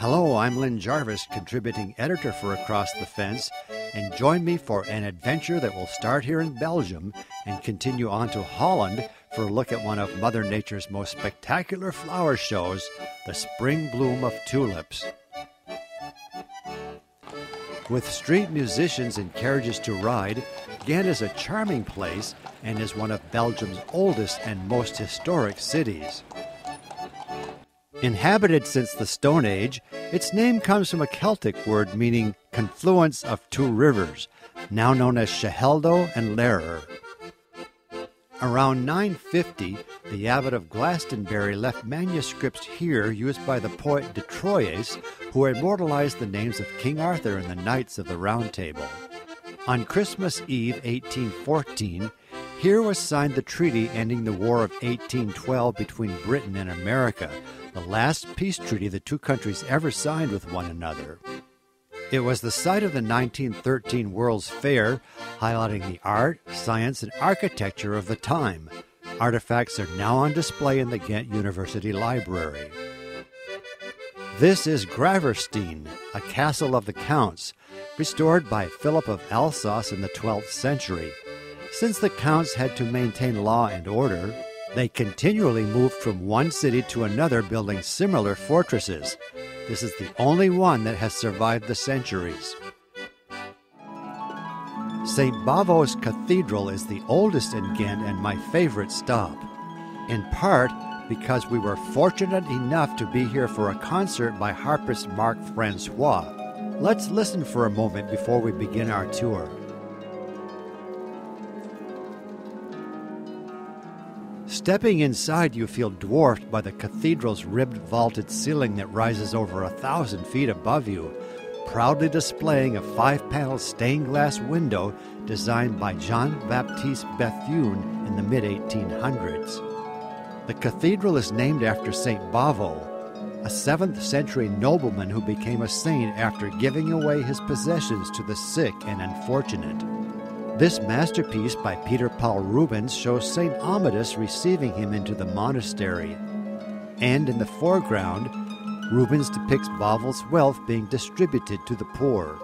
Hello, I'm Lyn Jarvis, contributing editor for Across the Fence, and join me for an adventure that will start here in Belgium and continue on to Holland for a look at one of Mother Nature's most spectacular flower shows, the spring bloom of tulips. With street musicians and carriages to ride, Ghent is a charming place and is one of Belgium's oldest and most historic cities. Inhabited since the Stone Age, its name comes from a Celtic word meaning confluence of two rivers, now known as Scheheldo and Lehrer. Around 950, the abbot of Glastonbury left manuscripts here used by the poet de Troyes, who immortalized the names of King Arthur and the Knights of the Round Table. On Christmas Eve 1814, here was signed the treaty ending the War of 1812 between Britain and America, the last peace treaty the two countries ever signed with one another. It was the site of the 1913 World's Fair, highlighting the art, science, and architecture of the time. Artifacts are now on display in the Ghent University Library. This is Graversteen, a castle of the Counts, restored by Philip of Alsace in the 12th century. Since the Counts had to maintain law and order, they continually moved from one city to another building similar fortresses. This is the only one that has survived the centuries. St. Bavo's Cathedral is the oldest in Ghent and my favorite stop, in part because we were fortunate enough to be here for a concert by harpist Marc Francois. Let's listen for a moment before we begin our tour. Stepping inside, you feel dwarfed by the cathedral's ribbed vaulted ceiling that rises over 1,000 feet above you, proudly displaying a 5-panel stained glass window designed by Jean-Baptiste Bethune in the mid-1800s. The cathedral is named after St. Bavo, a 7th century nobleman who became a saint after giving away his possessions to the sick and unfortunate. This masterpiece by Peter Paul Rubens shows St. Amadis receiving him into the monastery. And in the foreground, Rubens depicts Bavo's wealth being distributed to the poor.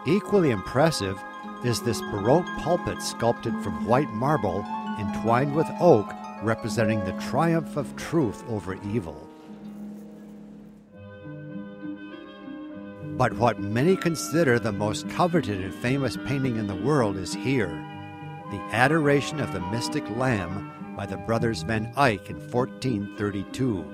Equally impressive is this Baroque pulpit sculpted from white marble entwined with oak, representing the triumph of truth over evil. But what many consider the most coveted and famous painting in the world is here, the Adoration of the Mystic Lamb by the brothers Van Eyck in 1432.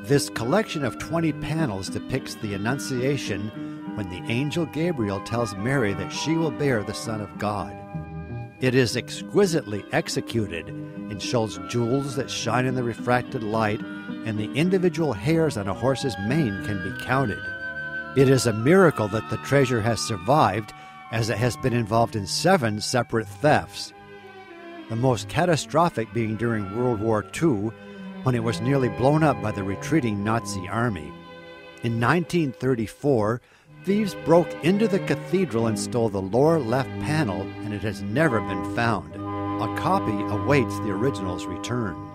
This collection of 20 panels depicts the Annunciation when the angel Gabriel tells Mary that she will bear the Son of God. It is exquisitely executed and shows jewels that shine in the refracted light, and the individual hairs on a horse's mane can be counted. It is a miracle that the treasure has survived, as it has been involved in 7 separate thefts. The most catastrophic being during World War II, when it was nearly blown up by the retreating Nazi army. In 1934, thieves broke into the cathedral and stole the lower left panel, and it has never been found. A copy awaits the original's return.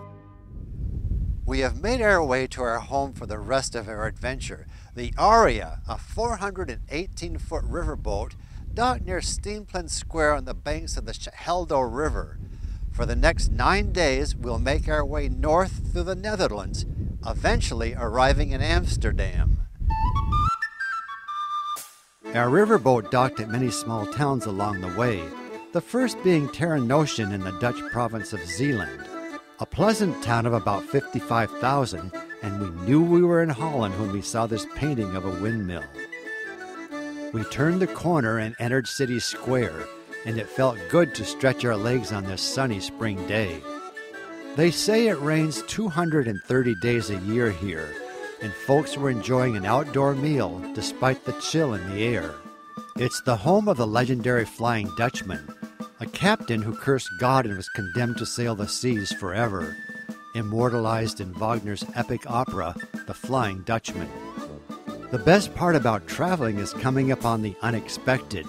We have made our way to our home for the rest of our adventure. The Aria, a 418-foot riverboat, docked near Steenplan Square on the banks of the Scheheldo River. For the next 9 days, we'll make our way north through the Netherlands, eventually arriving in Amsterdam. Our riverboat docked at many small towns along the way, the first being Terran Ocean in the Dutch province of Zeeland. A pleasant town of about 55,000, and we knew we were in Holland when we saw this painting of a windmill. We turned the corner and entered City Square, and it felt good to stretch our legs on this sunny spring day. They say it rains 230 days a year here, and folks were enjoying an outdoor meal despite the chill in the air. It's the home of the legendary Flying Dutchman, a captain who cursed God and was condemned to sail the seas forever, immortalized in Wagner's epic opera, The Flying Dutchman. The best part about traveling is coming upon the unexpected,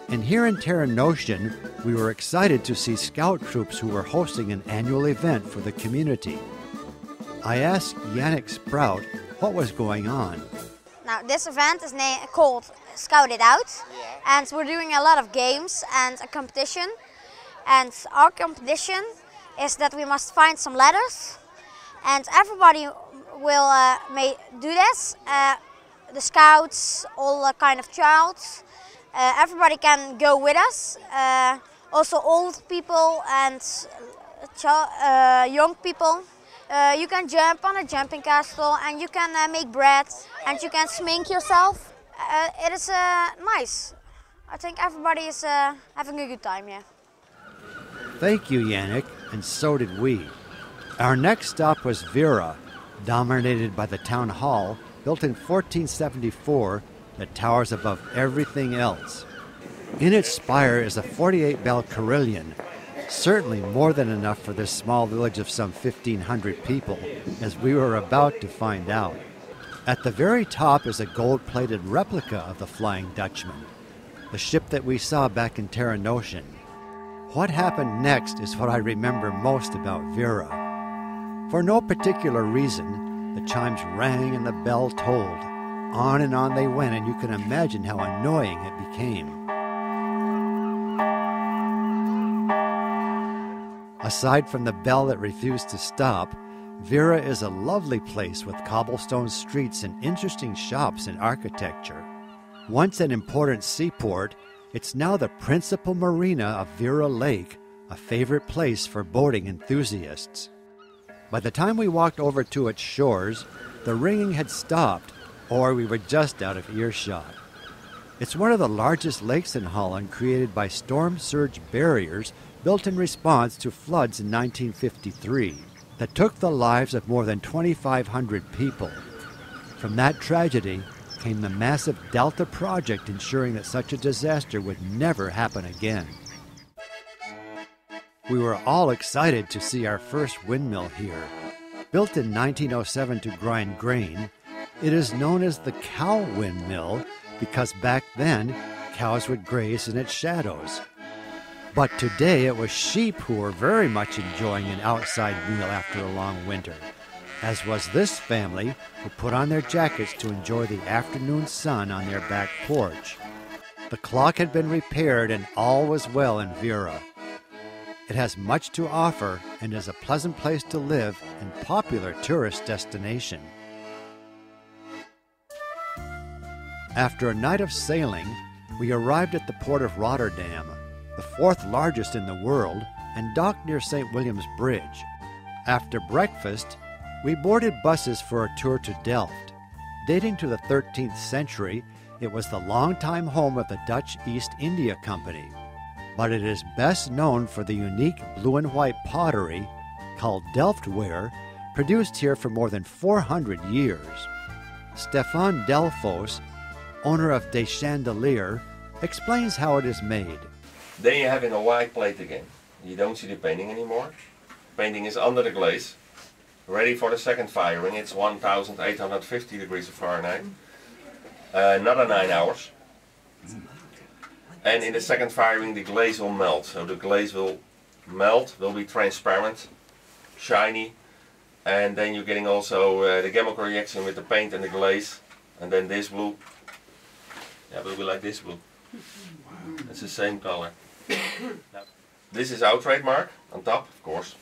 and here in Terran Ocean, we were excited to see scout troops who were hosting an annual event for the community. I asked Yannick Sprout what was going on. Now this event is called Scout It Out, and we're doing a lot of games and a competition. And our competition is that we must find some letters, and everybody will may do this. The scouts, all kind of childs, everybody can go with us. Also old people and young people. You can jump on a jumping castle, and you can make bread, and you can smink yourself. It is nice. I think everybody is having a good time here. Thank you, Yannick, and so did we. Our next stop was Veera, dominated by the town hall, built in 1474, that towers above everything else. In its spire is a 48-bell carillon, certainly more than enough for this small village of some 1,500 people, as we were about to find out. At the very top is a gold-plated replica of the Flying Dutchman, the ship that we saw back in Terran Ocean. What happened next is what I remember most about Veera. For no particular reason, the chimes rang and the bell tolled. On and on they went, and you can imagine how annoying it became. Aside from the bell that refused to stop, Veera is a lovely place with cobblestone streets and interesting shops and architecture. Once an important seaport, it's now the principal marina of Veera Lake, a favorite place for boating enthusiasts. By the time we walked over to its shores, the ringing had stopped, or we were just out of earshot. It's one of the largest lakes in Holland, created by storm surge barriers built in response to floods in 1953 that took the lives of more than 2,500 people. From that tragedy came the massive Delta project, ensuring that such a disaster would never happen again. We were all excited to see our first windmill here. Built in 1907 to grind grain, it is known as the cow windmill because back then cows would graze in its shadows. But today it was sheep who were very much enjoying an outside meal after a long winter, as was this family who put on their jackets to enjoy the afternoon sun on their back porch. The clock had been repaired and all was well in Veera. It has much to offer and is a pleasant place to live and popular tourist destination. After a night of sailing, we arrived at the port of Rotterdam, the fourth largest in the world, and docked near St. William's Bridge. After breakfast, we boarded buses for a tour to Delft. Dating to the 13th century, it was the longtime home of the Dutch East India Company. But it is best known for the unique blue and white pottery, called Delftware, produced here for more than 400 years. Stefan Delfos, owner of De Chandelier, explains how it is made. Then you have in a white plate again. You don't see the painting anymore. Painting is under the glaze, ready for the second firing. It's 1850 degrees Fahrenheit, another 9 hours. And in the second firing the glaze will melt. So the glaze will melt, will be transparent, shiny, and then you're getting also the chemical reaction with the paint and the glaze, and then this blue. Yeah, will be like this blue. It's the same color. This is our trademark on top, of course.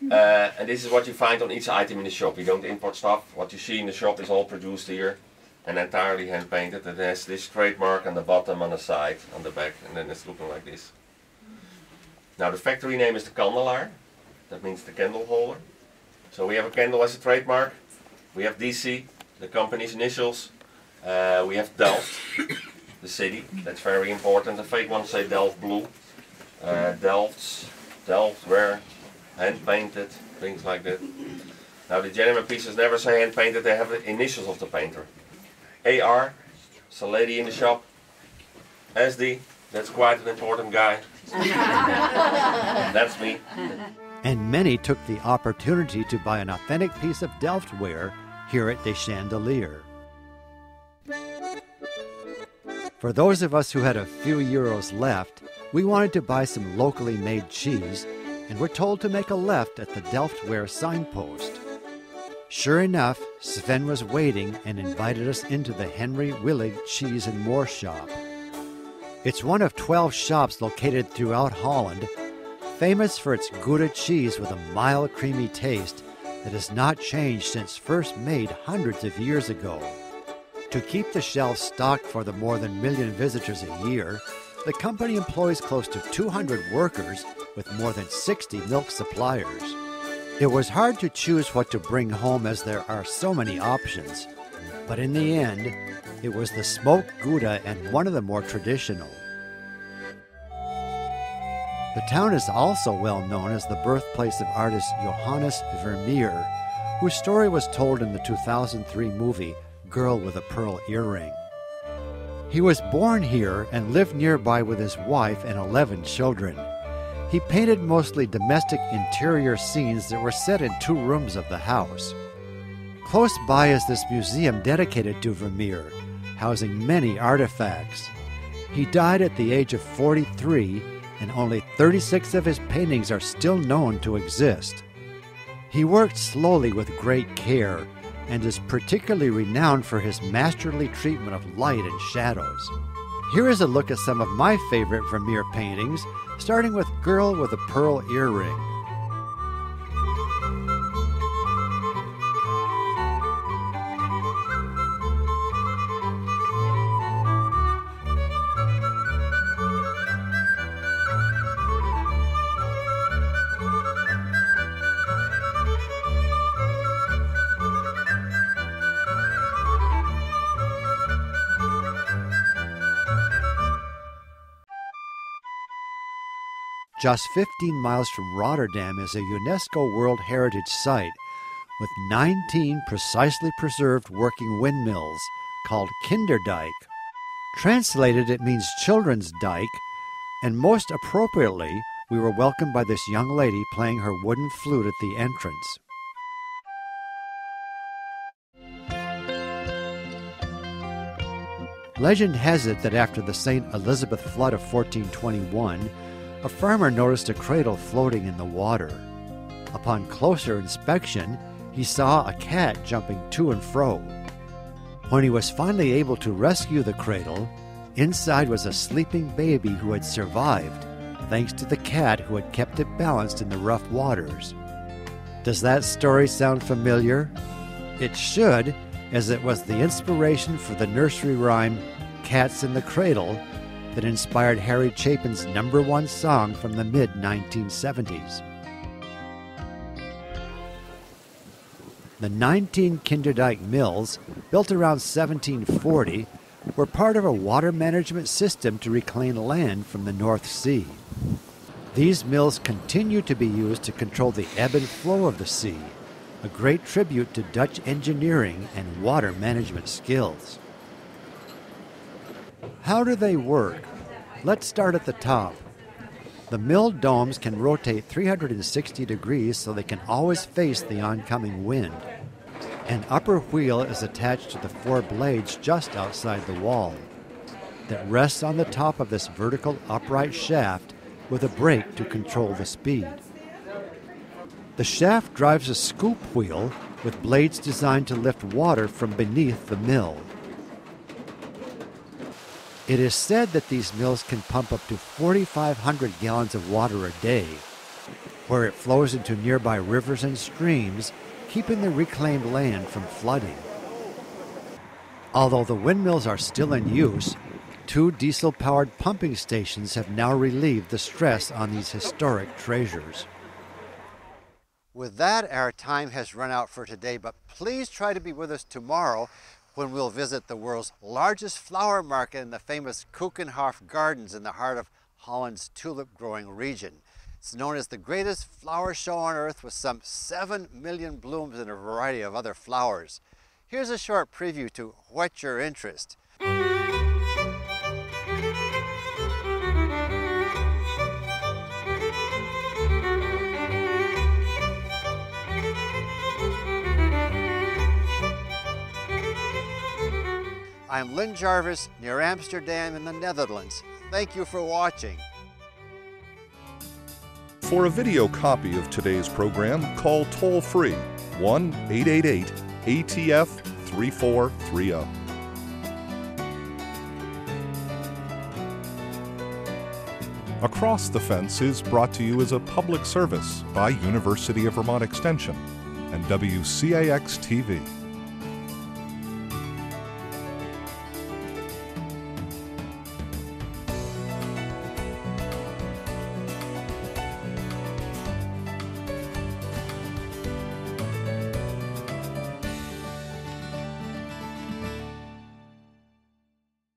And this is what you find on each item in the shop. You don't import stuff. What you see in the shop is all produced here and entirely hand painted. It has this trademark on the bottom, on the side, on the back, and then it's looking like this. Now the factory name is the Kandelaar. That means the candle holder. So we have a candle as a trademark. We have DC, the company's initials. We have Delft, the city. That's very important. The fake ones say Delft Blue. Delftware, hand painted, things like that. Now the genuine pieces never say hand painted, they have the initials of the painter. AR, it's a lady in the shop. SD, that's quite an important guy. That's me. And many took the opportunity to buy an authentic piece of Delftware here at De Chandelier. For those of us who had a few euros left, we wanted to buy some locally made cheese, and were told to make a left at the Delftware signpost. Sure enough, Sven was waiting and invited us into the Henry Willig Cheese and More shop. It's one of 12 shops located throughout Holland, famous for its Gouda cheese with a mild, creamy taste that has not changed since first made hundreds of years ago. To keep the shelves stocked for the more than 1 million visitors a year, the company employs close to 200 workers with more than 60 milk suppliers. It was hard to choose what to bring home as there are so many options, but in the end, it was the smoked Gouda and one of the more traditional. The town is also well known as the birthplace of artist Johannes Vermeer, whose story was told in the 2003 movie Girl with a Pearl Earring. He was born here and lived nearby with his wife and 11 children. He painted mostly domestic interior scenes that were set in 2 rooms of the house. Close by is this museum dedicated to Vermeer, housing many artifacts. He died at the age of 43, and only 36 of his paintings are still known to exist. He worked slowly with great care, and is particularly renowned for his masterly treatment of light and shadows. Here is a look at some of my favorite Vermeer paintings, starting with Girl with a Pearl Earring. Just 15 miles from Rotterdam is a UNESCO World Heritage Site with 19 precisely preserved working windmills called Kinderdijk. Translated, it means children's dike, and most appropriately, we were welcomed by this young lady playing her wooden flute at the entrance. Legend has it that after the St. Elizabeth flood of 1421, a farmer noticed a cradle floating in the water. Upon closer inspection, he saw a cat jumping to and fro. When he was finally able to rescue the cradle, inside was a sleeping baby who had survived, thanks to the cat who had kept it balanced in the rough waters. Does that story sound familiar? It should, as it was the inspiration for the nursery rhyme Cats in the Cradle that inspired Harry Chapin's #1 song from the mid-1970s. The 19 Kinderdijk mills, built around 1740, were part of a water management system to reclaim land from the North Sea. These mills continue to be used to control the ebb and flow of the sea, a great tribute to Dutch engineering and water management skills. How do they work? Let's start at the top. The mill domes can rotate 360 degrees so they can always face the oncoming wind. An upper wheel is attached to the 4 blades just outside the wall that rests on the top of this vertical upright shaft with a brake to control the speed. The shaft drives a scoop wheel with blades designed to lift water from beneath the mill. It is said that these mills can pump up to 4,500 gallons of water a day, where it flows into nearby rivers and streams, keeping the reclaimed land from flooding. Although the windmills are still in use, 2 diesel-powered pumping stations have now relieved the stress on these historic treasures. With that, our time has run out for today, but please try to be with us tomorrow when we'll visit the world's largest flower market in the famous Keukenhof Gardens in the heart of Holland's tulip-growing region. It's known as the greatest flower show on earth, with some 7 million blooms and a variety of other flowers. Here's a short preview to whet your interest. I'm Lyn Jarvis, near Amsterdam in the Netherlands. Thank you for watching. For a video copy of today's program, call toll-free 1-888-ATF-3430. Across the Fence is brought to you as a public service by University of Vermont Extension and WCAX-TV.